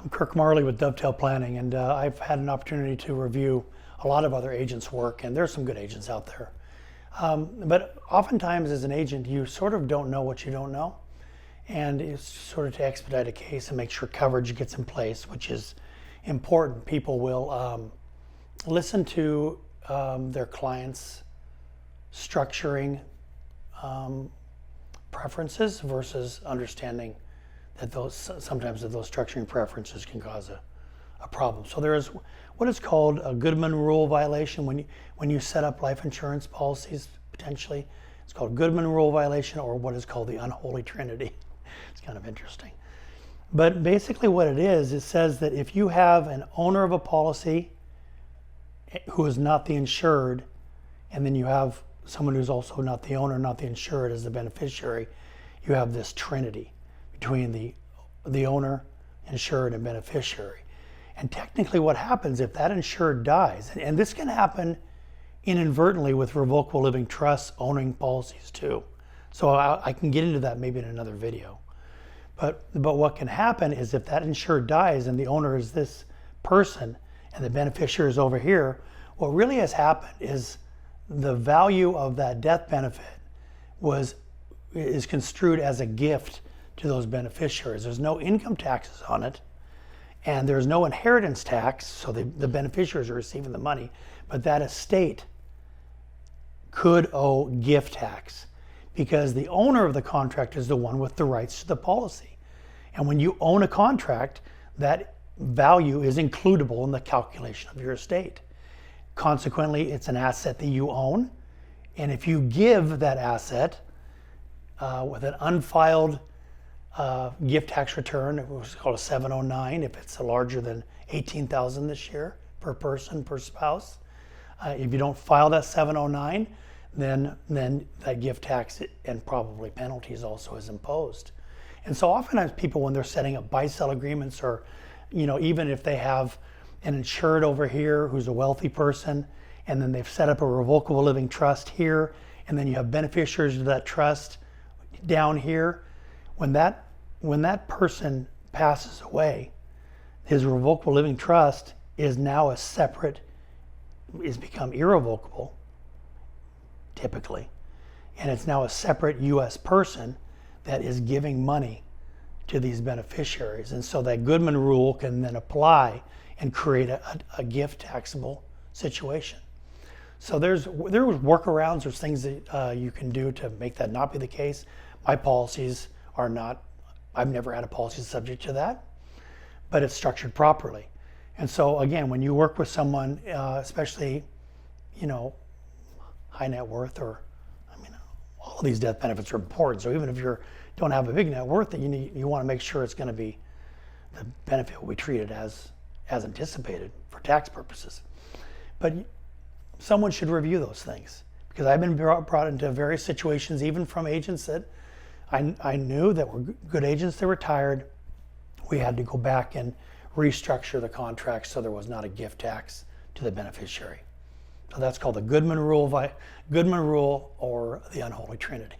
I'm Kirk Marley with Dovetail Planning, and I've had an opportunity to review a lot of other agents' work, and there's some good agents out there. But oftentimes as an agent, you sort of don't know what you don't know, and it's sort of to expedite a case and make sure coverage gets in place, which is important. People will listen to their clients' structuring preferences versus understanding that sometimes those structuring preferences can cause a problem. So there is what is called a Goodman Rule violation when you set up life insurance policies, potentially. It's called Goodman Rule violation, or what is called the Unholy Trinity. It's kind of interesting. But basically what it is, it says that if you have an owner of a policy who is not the insured, and then you have someone who's also not the owner, not the insured as the beneficiary, you have this trinity between the owner, insured, and beneficiary. And technically what happens if that insured dies, and this can happen inadvertently with revocable living trusts owning policies too. So I can get into that maybe in another video. But what can happen is if that insured dies and the owner is this person and the beneficiary is over here, what really has happened is the value of that death benefit is construed as a gift to those beneficiaries. There's no income taxes on it, and there's no inheritance tax, so the beneficiaries are receiving the money, but that estate could owe gift tax because the owner of the contract is the one with the rights to the policy. And when you own a contract, that value is includable in the calculation of your estate. Consequently, it's an asset that you own, and if you give that asset with an unfiled gift tax return, it was called a 709 if it's larger than $18,000 this year per person, per spouse. If you don't file that 709, then that gift tax and probably penalties also is imposed. And so oftentimes people, when they're setting up buy-sell agreements, or even if they have an insured over here who's a wealthy person, and then they've set up a revocable living trust here, and then you have beneficiaries of that trust down here, when that person passes away, his revocable living trust is now is become irrevocable, typically, and it's now a separate U.S. person that is giving money to these beneficiaries. And so that Goodman Rule can then apply and create a gift taxable situation. So there was workarounds, there's things that you can do to make that not be the case. My policies are not, I've never had a policy subject to that, but it's structured properly. And so again, when you work with someone, especially, high net worth, or, all of these death benefits are important. So even if you don't have a big net worth, you want to make sure it's going to be, the benefit will be treated as anticipated for tax purposes. But someone should review those things, because I've been brought into various situations, even from agents that I knew that were good agents that retired. We had to go back and restructure the contract so there was not a gift tax to the beneficiary. So that's called the Goodman Rule, or the Unholy Trinity.